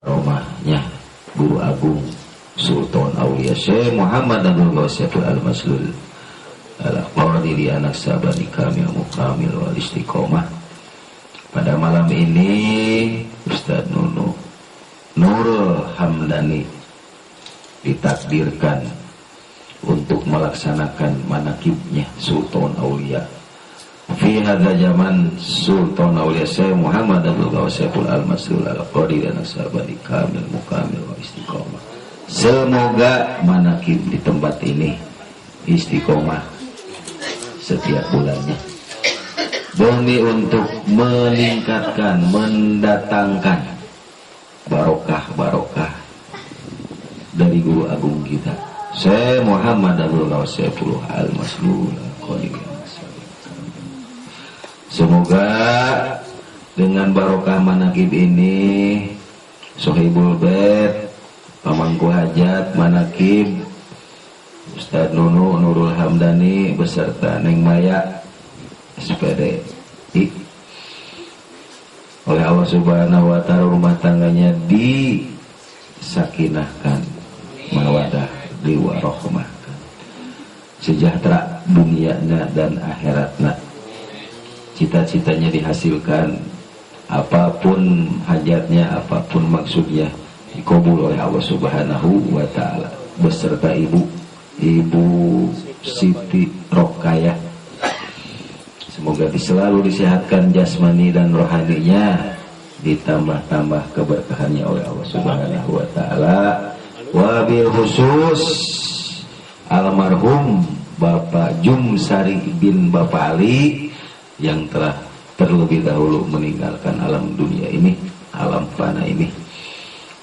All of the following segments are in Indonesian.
rumahnya Guru Agung Sultan Aulia Syekh Muhammad Abdul Ghawasiful Al-Maslul Al-Qadiri anak sabani kamil mukamil wal istiqomah. Pada malam ini Ustaz Nurul Hamdani ditakdirkan untuk melaksanakan manakibnya Sultan Aulia fi hadza zaman Sultan Aulia Syekh Muhammad Abdul Ghawasiful Al-Maslul Al-Qadiri anak sabani kamil mukamil wal istiqomah. Semoga manakib di tempat ini istiqomah setiap bulannya demi untuk meningkatkan, mendatangkan barokah dari Guru Agung kita Syekh Muhammad Abdul Ghawasiful Al-Maslul. Semoga dengan barokah manakib ini Sohibul Bait pamangku hajat manakib Ustaz Nurul Hamdani beserta Neng Maya SPD oleh Allah Subhanahu wa Ta'ala rumah tangganya disakinahkan, mawadah, diwarahmahkan, sejahtera dunianya dan akhiratnya, cita-citanya dihasilkan, apapun hajatnya, apapun maksudnya dikabul oleh Allah Subhanahu wa Ta'ala beserta Ibu Siti Rokayah. Semoga selalu disehatkan jasmani dan rohaninya, ditambah-tambah keberkahannya oleh Allah Subhanahu wa Ta'ala. Wabil khusus almarhum Bapak Jumsari bin Bapak Ali yang telah terlebih dahulu meninggalkan alam dunia ini, alam fana ini.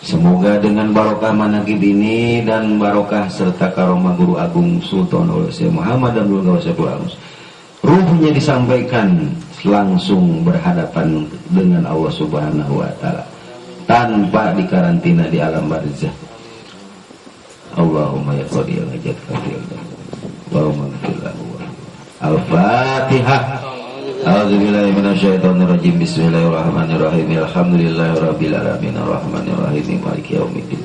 Semoga dengan barokah manakib ini dan barokah serta karomah Guru Agung Sultan Syekh Muhammad Abdul Ghawasiful Al-Maslul, ruhnya disampaikan langsung berhadapan dengan Allah Subhanahu wa Ta'ala tanpa dikarantina di alam barzah. Allahumma ya qadiyal hajat kafir Allahumma ghfirlahu. Al-Fatihah. A'udzubillahi minasyaitonirrajim. Bismillahirrahmanirrahim. Alhamdulillahirabbil alamin arrahmanirrahim maliki yaumiddin.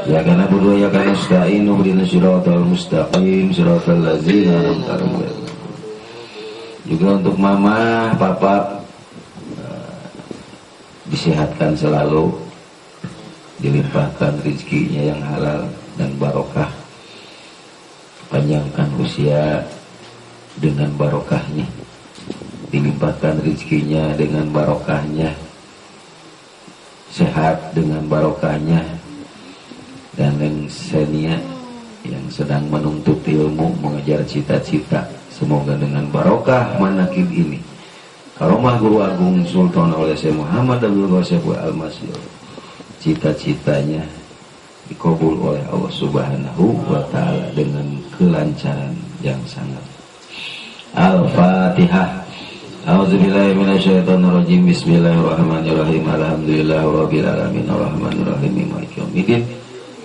Ya kana na'budu wa iyyaka nasta'in ihdinas siratal mustaqim siratal ladzina an'amta 'alaihim. Juga untuk mama, papa disehatkan selalu, dilimpahkan rezekinya yang halal dan barokah, panjangkan usia dengan barokahnya, dilimpahkan rezekinya dengan barokahnya, sehat dengan barokahnya, dan yang senia yang sedang menuntut ilmu, mengejar cita-cita, semoga dengan barokah manakib ini karomah Guru Agung Sultan oleh Syekh Muhammad Abdul Ghawasiful Al-Maslul, cita-citanya dikabul oleh Allah Subhanahu wa Ta'ala dengan kelancaran yang sangat. Al-Fatihah. A'udzubillahi minasyaitonirrajim. Bismillahirrahmanirrahim. Alhamdulillahirabbil alamin arrahmanirrahim maliki yaumiddin.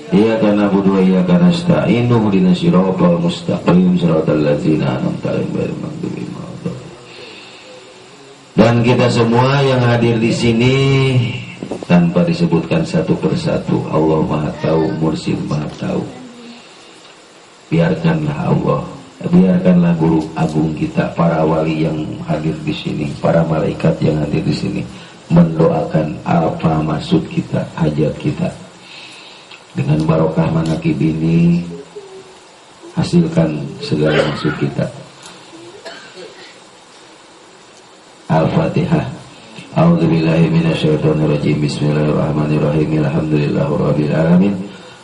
Iyyaka na'budu wa iyyaka nasta'in ihdinas siratal mustaqim siratal ladzina an'amta 'alaihim ghairil maghdubi 'alaihim. Dan kita semua yang hadir di sini tanpa disebutkan satu persatu, Allah Maha Tahu, Mursyid Maha Tahu. Biarkanlah Allah, biarkanlah Guru Agung kita, para wali yang hadir di sini, para malaikat yang hadir di sini mendoakan apa maksud kita, hajat kita. Dengan barokah manakib ini hasilkan segala maksud kita. Al-Fatihah. A'udzubillahi minasyaitonirrajim. Bismillahirrahmanirrahim. Alhamdulillahirabbil alamin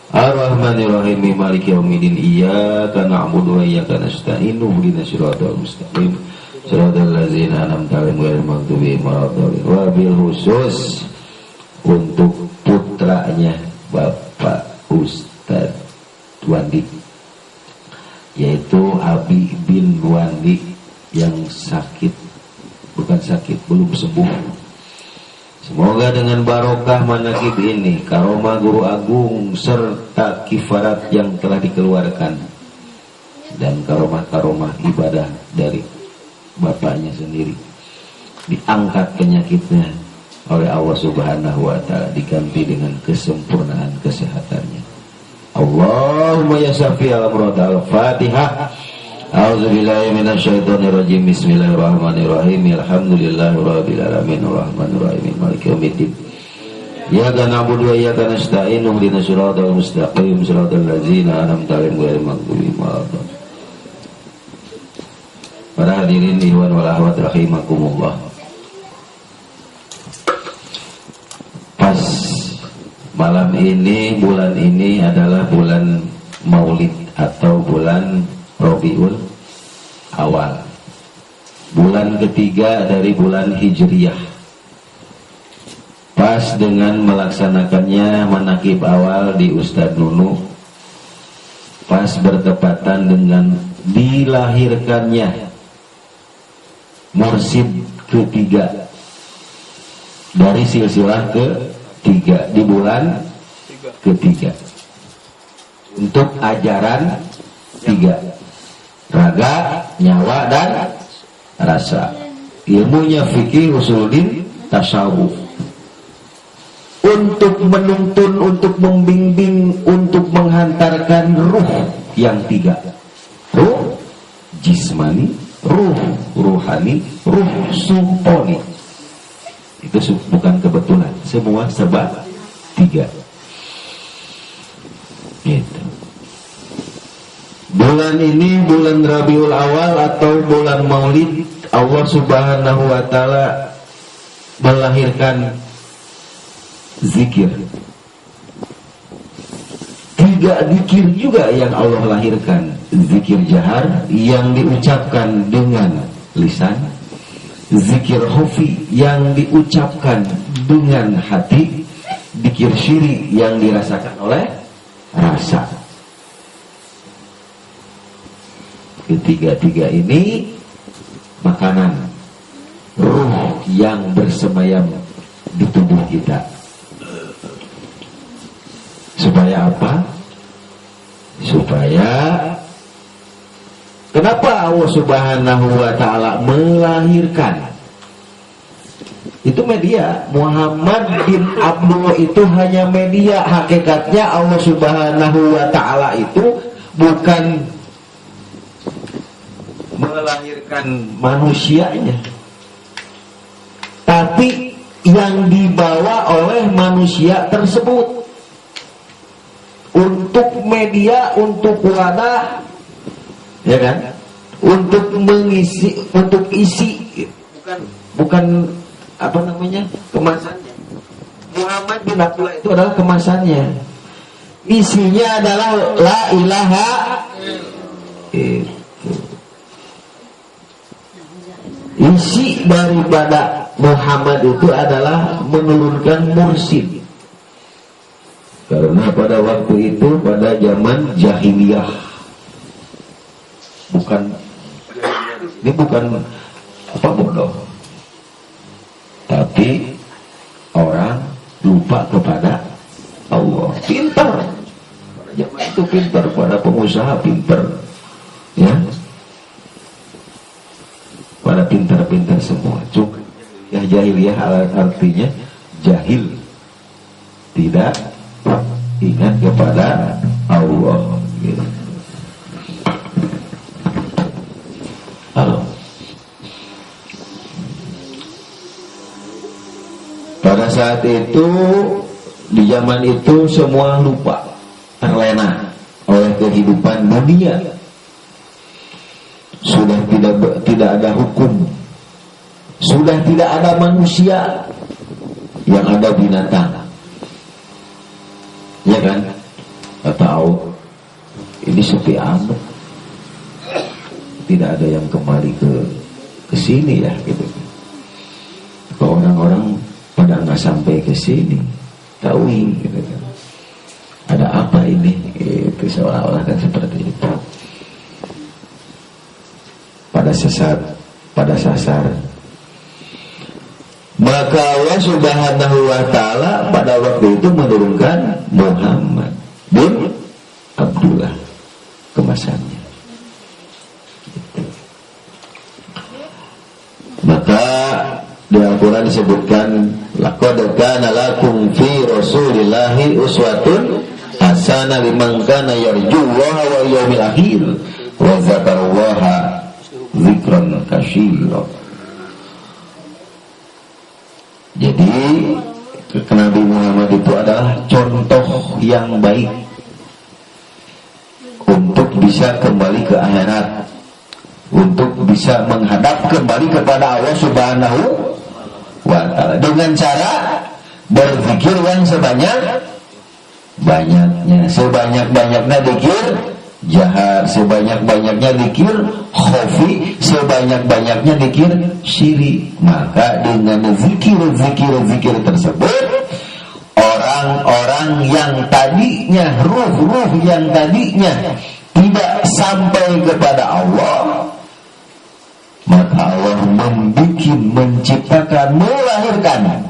arrahmanirrahim maliki yaumiddin. Iyyaka na'budu wa iyyaka nasta'in ihdinas siratal mustaqim siratal ladzina an'amta 'alaihim ghairil maghdubi 'alaihim. Wabil khusus untuk putranya Bapak Ustadz Wandi, yaitu Abi bin Wandi yang sakit, bukan sakit, belum sembuh. Semoga dengan barokah manakib ini, karomah Guru Agung serta kifarat yang telah dikeluarkan, dan karomah-karomah ibadah dari bapaknya sendiri, diangkat penyakitnya oleh Allah Subhanahu wa taala, diganti dengan kesempurnaan kesehatannya. Allahumma ya syafi'al amrad. Al-Fatihah. A'udzubillahi minasyaitonirrajim. Bismillahirrahmanirrahim. Alhamdulillahirabbil alamin arrahmanir rahim maliki yaumiddin. Iyyaka na'budu wa iyyaka nasta'in. Ihdinas siratal mustaqim siratal ladzina an'amta 'alaihim ghairil maghdubi 'alaihim. Para hadirin ikhwan wal akhwat rahimakumullah. Pas malam ini, bulan ini adalah bulan Maulid atau bulan Rabiul Awal, bulan ketiga dari bulan Hijriyah. Pas dengan melaksanakannya manakib awal di Ustadz Nunu, pas bertepatan dengan dilahirkannya mursyid ketiga dari silsilah ketiga di bulan ketiga untuk ajaran tiga, raga, nyawa, dan rasa. Ilmunya fikih, usuluddin, tasawuf. Untuk menuntun, untuk membimbing, untuk menghantarkan ruh yang tiga. Ruh jismani, ruh ruhani, ruh sultani. Itu bukan kebetulan, semua sebab tiga. Gitu. Bulan ini bulan Rabiul Awal atau bulan Maulid, Allah Subhanahu wa taala melahirkan zikir. Tiga zikir juga yang Allah lahirkan. Zikir jahar yang diucapkan dengan lisan, zikir khufi yang diucapkan dengan hati, zikir syiri yang dirasakan oleh rasa. Ketiga-tiga ini makanan ruh yang bersemayam di tubuh kita. Supaya apa? Supaya kenapa Allah Subhanahu wa taala melahirkan? Itu media. Muhammad bin Abdullah itu hanya media. Hakikatnya Allah Subhanahu wa taala itu bukan melahirkan manusianya, tapi yang dibawa oleh manusia tersebut untuk media, untuk wadah, ya kan, untuk mengisi, untuk isi, bukan apa namanya, kemasannya. Muhammad bin Abdullah itu adalah kemasannya, isinya adalah la ilaha illallah. Isi daripada Muhammad itu adalah menurunkan mursyid. Karena pada waktu itu, pada zaman jahiliyah, ini bukan apa bodoh, tapi orang lupa kepada Allah. Pintar, pada zaman itu pintar, pada pengusaha pintar, ya. Pada pintar-pintar semua. Cuma ya jahiliyah artinya jahil, tidak ingat kepada Allah. Gitu. Halo. Pada saat itu, di zaman itu semua lupa, terlena oleh kehidupan dunia. Sudah tidak ada hukum, sudah tidak ada manusia, yang ada binatang, ya kan? Atau ini sepi amat, tidak ada yang kembali ke sini ya, gitu. Kalau orang-orang pada nggak sampai ke sini, tahu gitu kan? Ada apa ini? Itu seolah-olah kan seperti itu. Pada sasar. Maka Allah Subhanahu wa taala pada waktu itu menurunkan Muhammad bin Abdullah kemasannya. Maka di Al-Quran disebutkan Laqad kana lakum fi Rasulillahi uswatun hasanah liman kana yarjullaha wal yawmil akhir wa dzakarallaha dzikran katsira. Jadi Nabi Muhammad itu adalah contoh yang baik untuk bisa kembali ke akhirat, untuk bisa menghadap kembali kepada Allah Subhanahu wa ta'ala dengan cara berzikir yang sebanyak-banyaknya, sebanyak-banyaknya zikir jahar, sebanyak-banyaknya zikir khafi, sebanyak-banyaknya zikir syiri. Maka dengan zikir tersebut, orang-orang yang tadinya, ruh-ruh yang tadinya tidak sampai kepada Allah, maka Allah menciptakan, melahirkan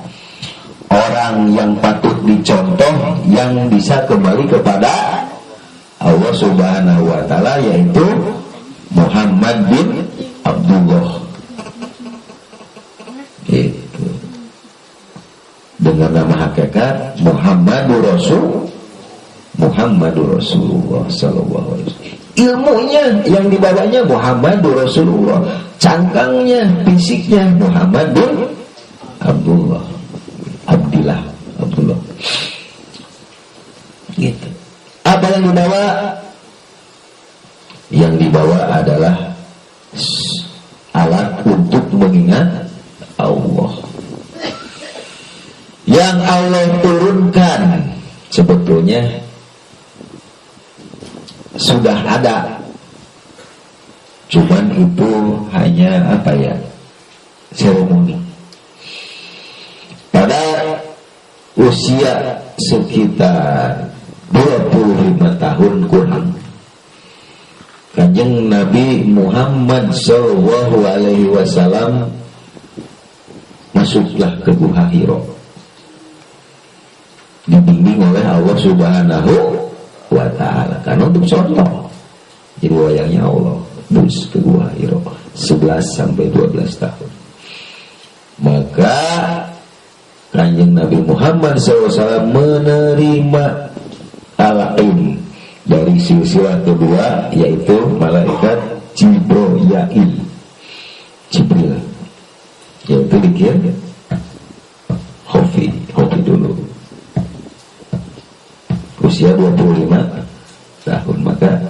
orang yang patut dicontoh, yang bisa kembali kepada Allah Subhanahu wa ta'ala, yaitu Muhammad bin Abdullah. Itu dengan nama hakikat Muhammadur Rasulullah sallallahu alaihi wasallam. Ilmunya yang dibawanya Muhammadur Rasulullah, cangkangnya, fisiknya Muhammad bin Abdullah. Gitu. Apa yang dibawa? Yang dibawa adalah alat untuk mengingat Allah. Yang Allah turunkan sebetulnya sudah ada, cuman itu hanya seremoni. Pada usia sekitar 25 tahun kurang, Kanjeng Nabi Muhammad sallallahu alaihi wasallam masuklah ke Gua Hira, dibimbing oleh Allah Subhanahu wa ta'ala, karena untuk contoh jadi wayangnya Allah, terus ke Gua Hira 11-12 tahun. Maka Kanjeng Nabi Muhammad SAW menerima al-ilm dari silsilah kedua, yaitu malaikat Jibril, yaitu dikir Khofi dulu usia 25 tahun. Maka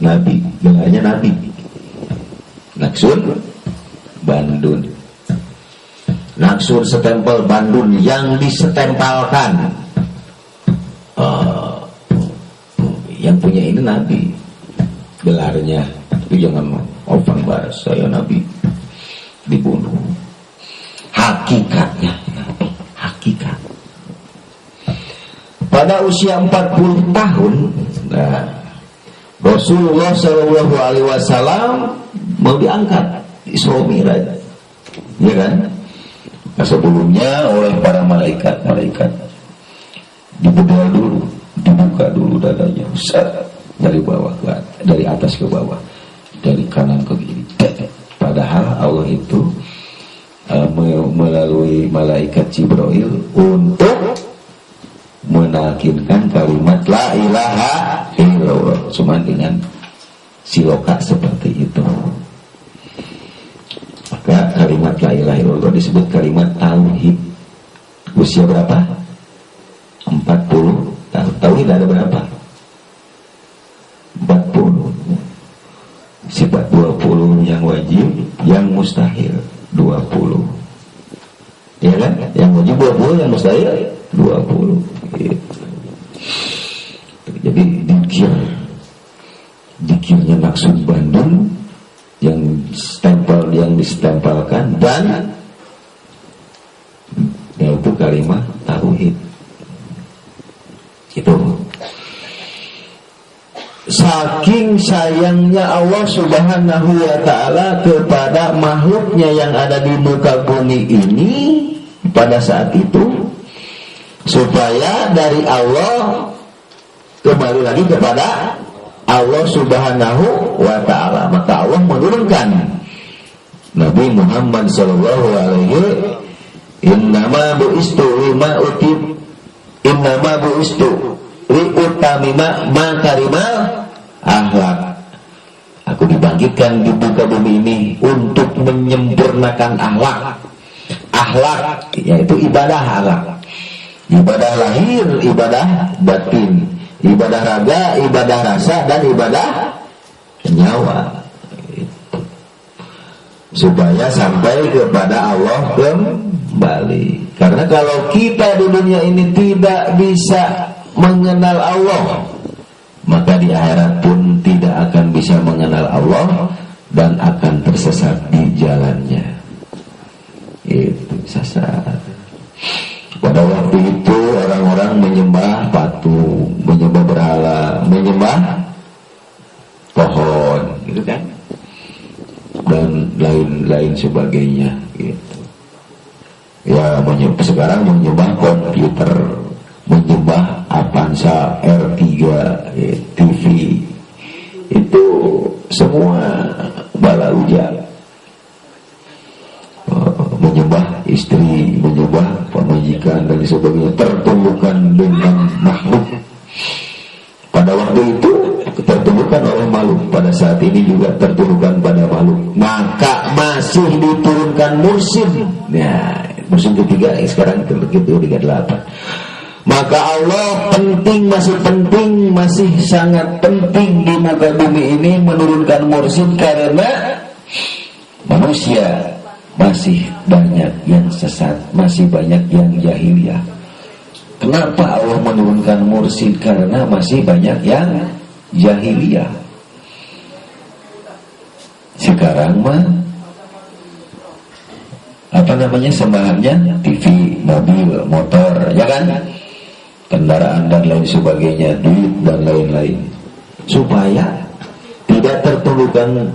Nabi, dengarnya Nabi Naksun Bandun, Naksun setempel Bandun, yang disetempalkan yang punya ini Nabi gelarnya. Itu jangan open baras, saya Nabi dibunuh. Hakikatnya Nabi, hakikat. Pada usia 40 tahun, Rasulullah Shallallahu Alaihi Wasallam mau diangkat Isra Mi'raj, ya kan? Nah, sebelumnya oleh para malaikat dibedah dulu, dibuka dulu dadanya, dari bawah ke atas, dari atas ke bawah, dari kanan ke kiri. Padahal Allah itu melalui malaikat Jibril untuk menakkinkan kalimat la ilaha illallah, cuma dengan siloka seperti itu. Maka kalimat la ilaha illallah disebut kalimat tauhid. Usia berapa? 40 tahun. Tauhid ada berapa? 40. Sifat 20 yang wajib, yang mustahil 20. Ya kan? Yang wajib 20, yang mustahil 20. Gitu. Jadi dikirnya Naksun Bandung yang ditempelkan, dan yaitu kalimat tauhid. Itu saking sayangnya Allah Subhanahu wa ta'ala kepada makhluknya yang ada di muka bumi ini pada saat itu, supaya dari Allah kembali lagi kepada Allah Subhanahu wa ta'ala. Maka Allah menurunkan Nabi Muhammad sallallahu alaihi innama bu'istu lima utib innama bu'istu liutamima makarimal akhlak. Aku dibangkitkan di muka bumi ini untuk menyempurnakan akhlak. Akhlak yaitu ibadah akhlak. Ibadah lahir, ibadah batin, ibadah raga, ibadah rasa, dan ibadah nyawa. Supaya sampai kepada Allah kembali. Karena kalau kita di dunia ini tidak bisa mengenal Allah, maka di akhirat pun tidak akan bisa mengenal Allah dan akan tersesat di jalannya. Itu sesat. Pada waktu itu orang-orang menyembah patung, menyembah berhala, menyembah pohon, gitu kan, dan lain-lain sebagainya, gitu. Ya, sekarang menyembah komputer, menyembah Avanza R3, TV, itu semua bala ujak. Menyembah istri, menyembah pemajikan dan sebagainya, tertumbuhkan dengan makhluk. Pada waktu itu tertumbuhkan oleh makhluk, pada saat ini juga tertumbuhkan pada makhluk. Maka masih diturunkan mursyid. Nah, mursyid ketiga sekarang begitu 38. Maka Allah masih sangat penting di muka bumi ini menurunkan mursyid, karena manusia masih banyak yang sesat, masih banyak yang jahiliyah. Kenapa Allah menurunkan mursyid? Karena masih banyak yang jahiliyah. Sekarang mah sembahannya TV, mobil, motor, ya kan, kendaraan dan lain sebagainya, duit dan lain-lain, supaya tidak tertundukkan.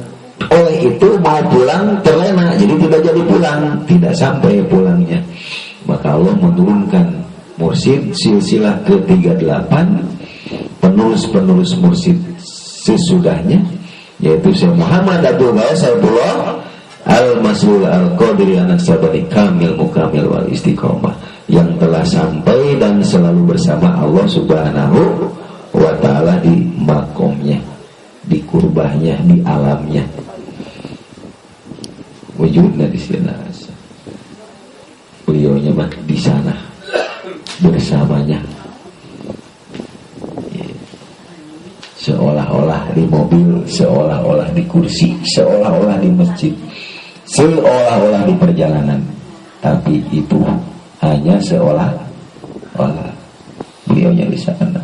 Oleh itu mau pulang terlena, jadi tidak jadi pulang, tidak sampai pulangnya. Maka Allah menurunkan mursyid silsilah ke-38, penulis mursyid sesudahnya, yaitu Syekh Muhammad Abdul Ghani Saifullah Al-Mas'ul Al-Qadiri Anak Sabari Kamil Mukamil Wal Istiqomah, yang telah sampai dan selalu bersama Allah Subhanahu wa Ta'ala di makomnya, di kurbahnya, di alamnya, wujudnya di sana. Beliaunya mah di sana bersamanya, seolah-olah di mobil, seolah-olah di kursi, seolah-olah di masjid, seolah-olah di perjalanan. Tapi itu hanya seolah-olah. Beliaunya di sana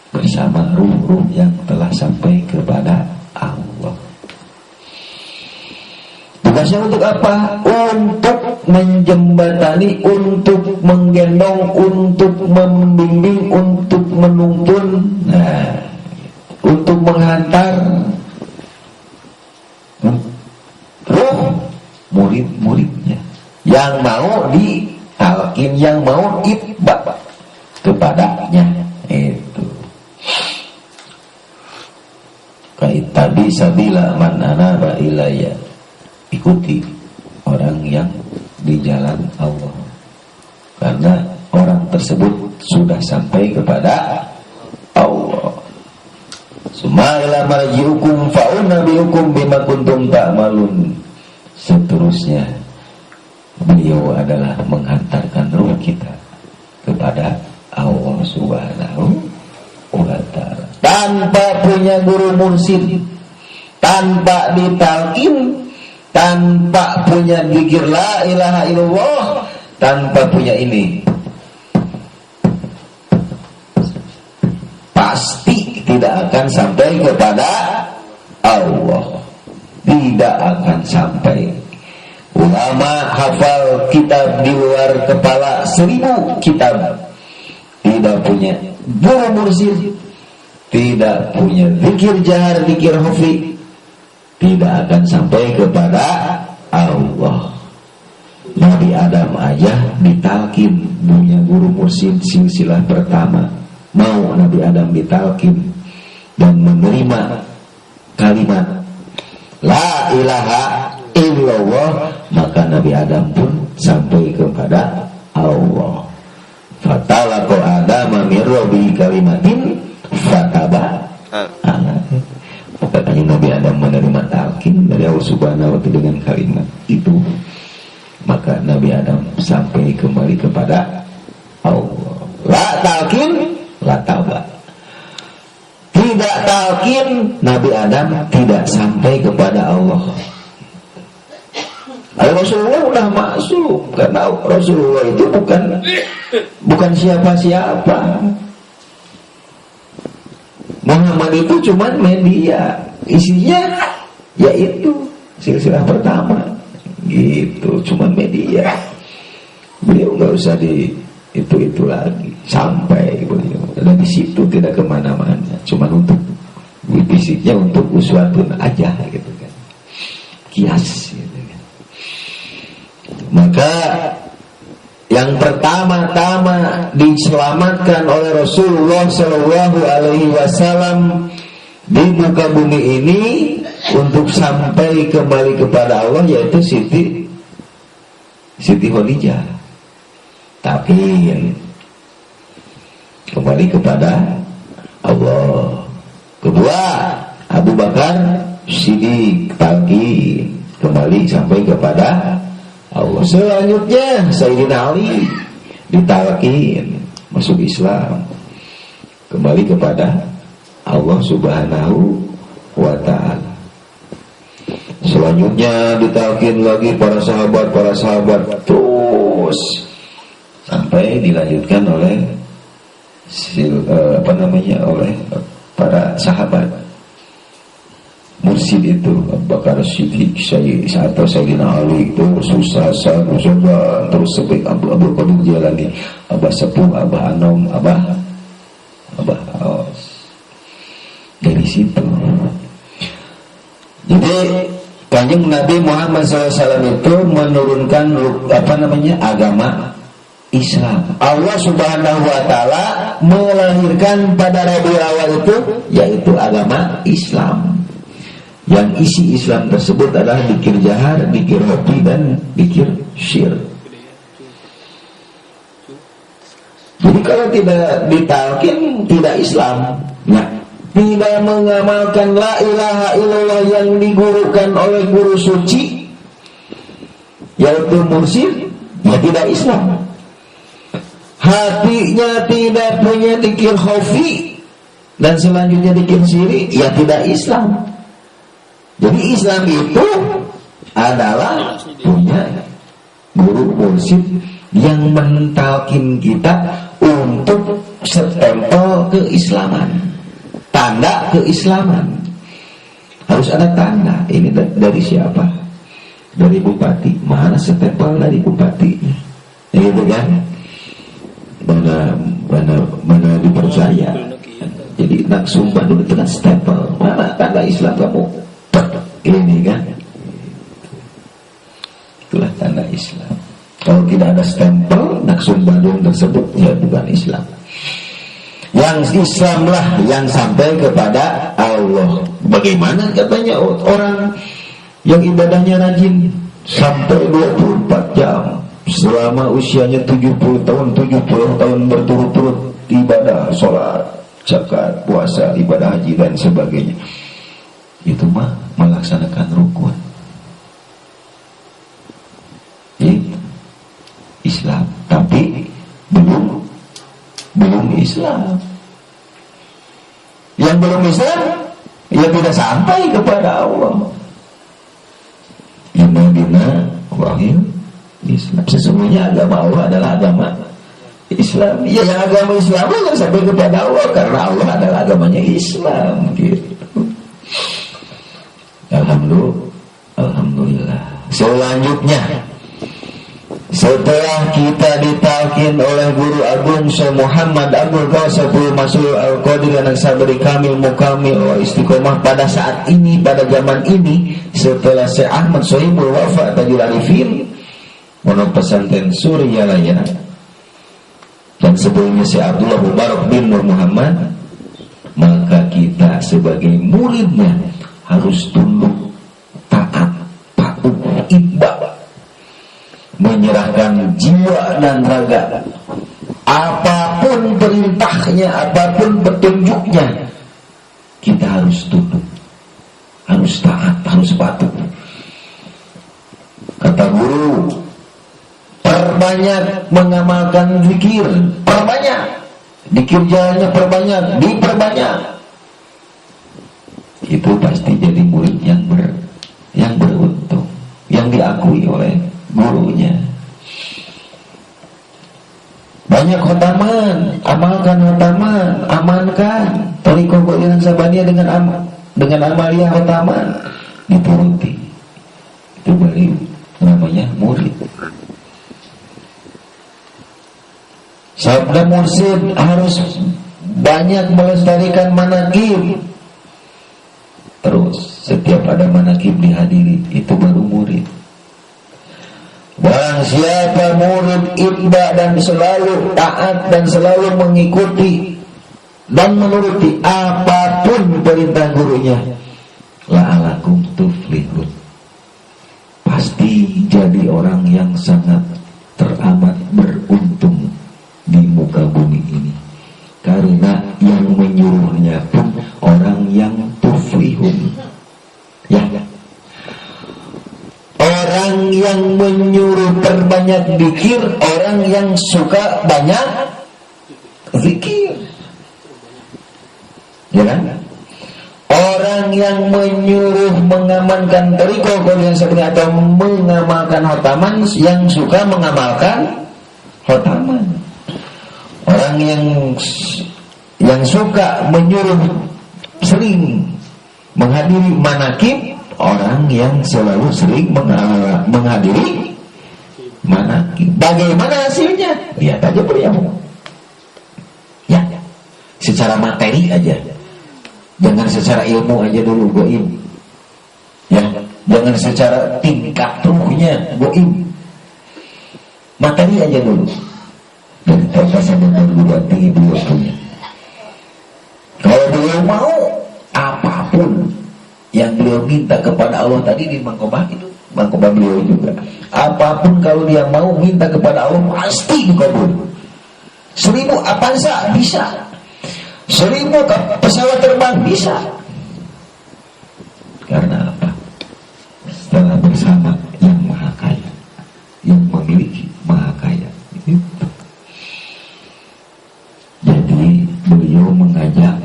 bersama ruh-ruh yang telah sampai kepada Allah. Tugasnya untuk apa? Untuk menjembatani, untuk menggendong, untuk membimbing, untuk menuntun, untuk menghantar ruh murid-muridnya yang mau ditalkin, yang mau itba kepadanya. Itu kait tadi sabila man anaba ilayya, ikuti orang yang di jalan Allah, karena orang tersebut sudah sampai kepada Allah. Sumaila marjiukum fa'unnabiukum bima kuntum ta'malun. Seterusnya beliau adalah menghantarkan ruh kita kepada Allah Subhanahu wa Ta'ala, tanpa punya guru mursyid, tanpa ditalkin, tanpa punya zikir la ilaha illallah, tanpa punya ini, pasti tidak akan sampai kepada Allah. Tidak akan sampai. Ulama hafal kitab di luar kepala 1000 kitab, tidak punya guru mursyid, tidak punya zikir jahar, zikir khafi, tidak akan sampai kepada Allah. Nabi Adam aja ditalkin punya guru mursyid silsilah pertama, mau Nabi Adam ditalkin dan menerima kalimat la ilaha illallah, maka Nabi Adam pun sampai kepada Allah. Fatalaqa Adama min rabbi kalimatin fataba alaihi. Maka Nabi Adam menerima talqin dari Allah Subhanahu wa ta'ala dengan kalimat itu. Maka Nabi Adam sampai kembali kepada Allah. La talqin la taubat. Tidak talqin, Nabi Adam tidak sampai kepada Allah. Rasulullah udah masuk, karena Rasulullah itu bukan siapa-siapa. Muhammad itu cuma media, isinya yaitu silsilah pertama, gitu, cuma media. Beliau nggak usah di itu lagi, sampai beliau dan di situ tidak kemana-mana, cuma untuk fisiknya, untuk uswatun aja, gitu kan, kias. Gitu. Maka yang pertama-tama diselamatkan oleh Rasulullah Shallallahu Alaihi Wasallam di muka bumi ini untuk sampai kembali kepada Allah, yaitu Siti Khadijah. Tapi kembali kepada Allah. Kedua, Abu Bakar Siddiq talqin kembali sampai kepada Allah. Selanjutnya Sayyidina Ali ditalqin masuk Islam, kembali kepada Allah Subhanahu wa ta'ala. Selanjutnya ditalqin lagi para sahabat terus sampai dilanjutkan oleh oleh para sahabat mursyid itu, Abu Bakar Siddiq, atau Sayyidina Ali itu susah terus sampai Abu Qadir Jilani, Abah Sepuh, Abah Anom, Abah Aus. Dari situ jadi Kanjeng Nabi Muhammad SAW itu menurunkan agama Islam. Allah Subhanahu wa ta'ala melahirkan pada Rabiul Awal itu yaitu agama Islam. Yang isi Islam tersebut adalah dzikir jahar, dzikir khafi, dan dzikir syir. Jadi kalau tidak ditalqin tidak Islam. Nah, tidak mengamalkan la ilaha illallah yang digurukan oleh guru suci yaitu mursyid, ya tidak Islam. Hatinya tidak punya dzikir khafi dan selanjutnya dzikir syiri, ya tidak Islam. Jadi Islam itu adalah punya guru mursyid yang mentalkin kita untuk setempel keislaman, tanda keislaman. Harus ada tanda. Ini dari siapa? Dari bupati. Mana setempel dari bupati? Gitu kan? Mana dipercaya. Jadi nak sumpah dulu itu kan stempel. Mana tanda Islam kamu? Ini kan, itulah tanda Islam. Kalau tidak ada stempel Naksum Badung tersebut, ya bukan Islam. Yang Islam lah yang sampai kepada Allah. Bagaimana katanya orang yang ibadahnya rajin sampai 24 jam selama usianya 70 tahun berturut-turut ibadah, sholat, zakat, puasa, ibadah haji dan sebagainya. Itu mah melaksanakan rukun. Itu Islam, tapi belum Islam. Yang belum Islam, ya tidak sampai kepada Allah. Inna dina wahil Islam. Sesungguhnya agama Allah adalah agama Islam. Ya, yang agama Islam yang sampai kepada Allah karena Allah adalah agamanya Islam. Gitu. Alhamdulillah. Selanjutnya, setelah kita ditalqin oleh Guru Agung Syekh Muhammad Abdul Qasim Mas'ud Al-Qadir Anak Sabri Kamil Mukamil wa Istiqomah pada saat ini, pada zaman ini, setelah Syekh Ahmad Sohibul Wafa Tajul Arifin Pondok Pesantren Suryalaya, dan sebelumnya Syekh Abdullah Mubarak bin Nur Muhammad, maka kita sebagai muridnya harus tunduk, taat, patuh, ibadah, menyerahkan jiwa dan raga. Apapun perintahnya, apapun petunjuknya, kita harus tunduk, harus taat, harus patuh. Kata guru, perbanyak mengamalkan zikir, perbanyak, zikir jalannya perbanyak, diperbanyak. Itu pasti jadi murid yang beruntung, yang diakui oleh gurunya. Banyak khotaman, amalkan khotaman, amankan Thariqah Qadiran Sabaniyah dengan amaliyah khotaman, dituruti. Itu baru namanya murid. Sabda mursyid harus banyak melestarikan manaqib. Terus setiap ada manaqib dihadiri, itu baru murid. Barang siapa murid itba dan selalu taat dan selalu mengikuti dan menuruti apapun perintah gurunya, la'alakum tuflihun, pasti jadi orang yang sangat teramat beruntung di muka bumi ini. Karena yang menyuruhnya pun orang yang tuflihun, ya. Orang yang menyuruh perbanyak zikir, orang yang suka banyak zikir, ya kan? Orang yang menyuruh mengamankan Thariqah Qadiran Sabaniyah atau mengamalkan khotaman, yang suka mengamalkan khotaman. Orang yang suka menyuruh sering menghadiri manaqib, orang yang selalu sering menghadiri manaqib. Bagaimana hasilnya? Lihat aja beliau. Ya, secara materi aja. Jangan secara ilmu aja dulu, goib. Ya, jangan secara tingkat ruhnya, goib. Materi aja dulu. Dan tegasan dan perguruan tinggi beliau punya. Kalau beliau mau, apapun yang beliau minta kepada Allah tadi di mangkobah itu, mangkobah beliau juga. Apapun kalau dia mau minta kepada Allah, pasti dikabul. 1000 Avanza bisa, 1000 pesawat terbang bisa. Karena apa? Setelah bersama yang maha kaya, yang memiliki maha kaya. Itu. Jadi beliau mengajak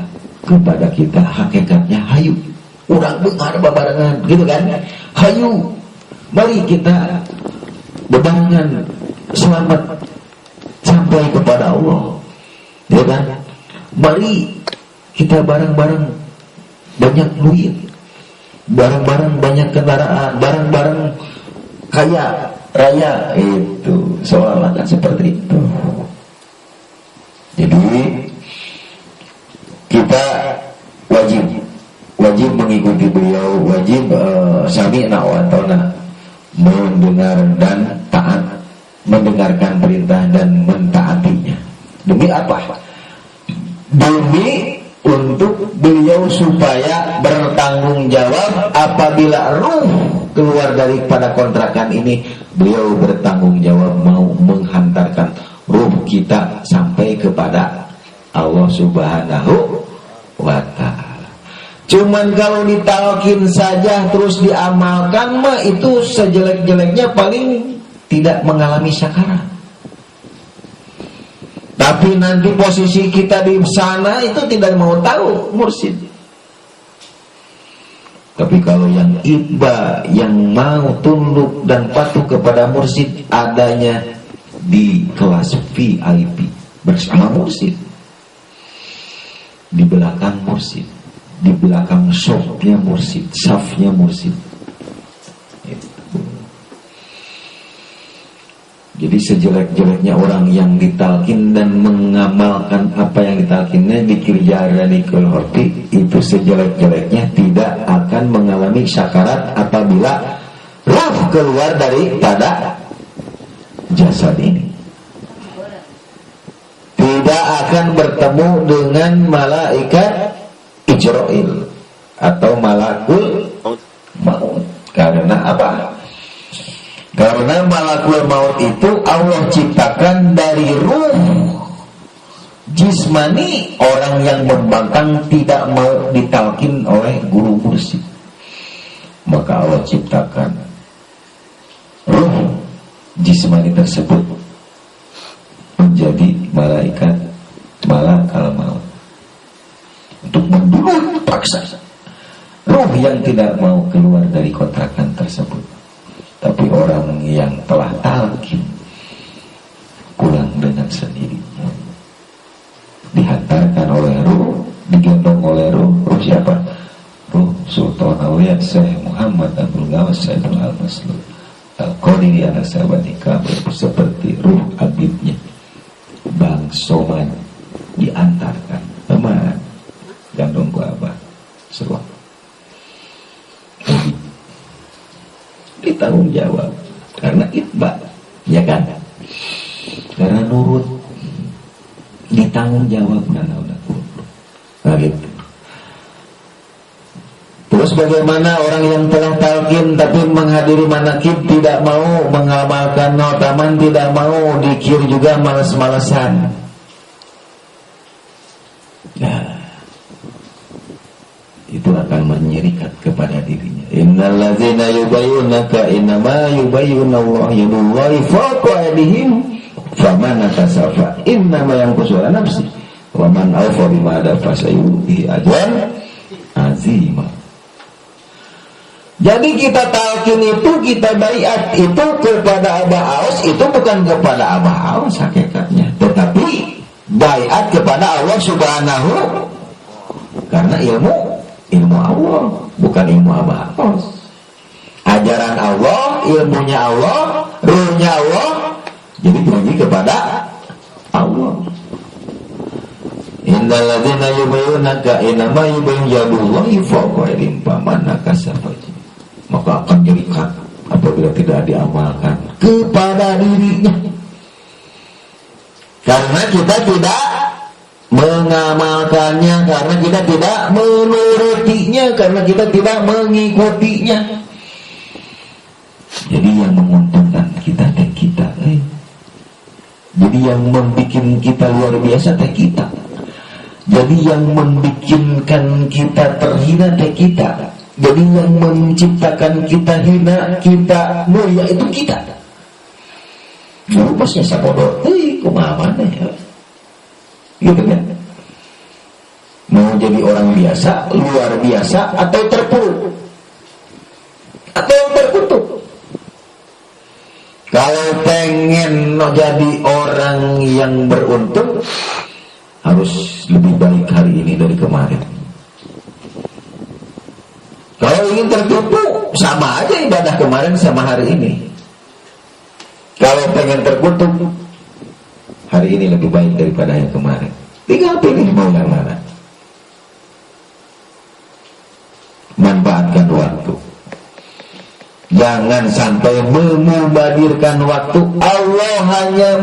kepada kita, hakikatnya hayu, urang beungar babarengan, gitu kan? Hayu, mari kita bebarengan selamat sampai kepada Allah, ya kan? Mari kita bareng-bareng banyak duit, bareng-bareng banyak kendaraan, bareng-bareng kaya raya, itu seolah-olah kan seperti itu. Jadi kita wajib mengikuti beliau, wajib sami'na wa ata'na, mendengar dan taat, mendengarkan perintah dan mentaatinya. Demi apa? Demi untuk beliau supaya bertanggung jawab apabila ruh keluar daripada kontrakan ini, beliau bertanggung jawab mau menghantarkan ruh kita sampai kepada Allah Subhanahu wa ta'ala. Cuman kalau ditalkin saja terus diamalkan mah, itu sejelek-jeleknya paling tidak mengalami syakarat. Tapi nanti posisi kita di sana itu tidak mau tahu mursyid. Tapi kalau yang itba, yang mau tunduk dan patuh kepada mursyid, adanya di kelas VIP bersama mursyid, di belakang mursyid, di belakang safnya mursyid, safnya mursyid. Jadi sejelek-jeleknya orang yang ditalkin dan mengamalkan apa yang ditalkinnya, dikir jaradikul horti, itu sejelek-jeleknya tidak akan mengalami syakarat apabila ruh keluar daripada jasad ini. Tidak akan bertemu dengan malaikat Ijrail atau malakul maut. Karena apa? Karena malakul maut itu Allah ciptakan dari ruh jismani. Orang yang membangkang tidak mau ditalkin oleh guru mursyid, maka Allah ciptakan ruh jismani tersebut menjadi malaikat malakal maut untuk membunuh paksa ruh yang tidak mau keluar dari kontrakan tersebut. Tapi orang yang telah talqin pulang dengan sendirinya, dihantarkan oleh ruh, digendong oleh ruh siapa? Ruh Sultan Aulia Syekh Muhammad Abdul Ghawas Saiful Al-Maslul Al-Qadiri Al-Sabani Kabir, seperti ruh abidnya Bang Soman diantarkan teman gandong ku abah seruang ditanggung jawab karena itba, ya kan, karena nurut, ditanggung jawab nah gitu. Terus bagaimana orang yang telah talqin tapi menghadiri manakib tidak mau mengamalkan notaman, tidak mau dikir juga, malas-malasan. Nah, itu akan menyerikat kepada dirinya. Innal ladzina yubayyunaka innama yubayyunallahu yadullahi fawqa aydihim faman nakasafa innama yanqusu ala nafsi wa man awfa bima adafa sayuti ajran azima. Jadi kita talqin itu, kita baiat itu kepada Abah Aus, itu bukan kepada Abah Aus hakikatnya, tetapi baiat kepada Allah Subhanahu, karena ilmu Allah, bukan ilmu Abah Aus. Ajaran Allah, ilmunya Allah, ruhnya Allah, jadi pergi kepada Allah. Innal ladzina yubayyunaka innama yubayyinullahi fawqa aydihim faman nakasafa, maka akan jerikat apabila tidak diamalkan kepada dirinya. Karena kita tidak mengamalkannya, karena kita tidak menurutinya, karena kita tidak mengikutinya. Jadi yang menguntungkan kita teh kita, jadi yang membuat kita luar biasa teh kita. Jadi yang membikinkan kita terhina teh kita. Jadi yang menciptakan kita hina, kita mulia itu kita. Lupasnya sabodo, kumaha mana ya? Gitu kan? Mau jadi orang biasa, luar biasa, atau terpuruk, atau terkutuk. Kalau pengen jadi orang yang beruntung, harus lebih baik hari ini dari kemarin. Kalau ingin tertipu, sama aja ibadah kemarin sama hari ini. Kalau pengen terkutuk, hari ini lebih baik daripada yang kemarin. Tinggal pilih mau yang mana. Manfaatkan waktu. Jangan sampai memubadirkan waktu. Allah hanya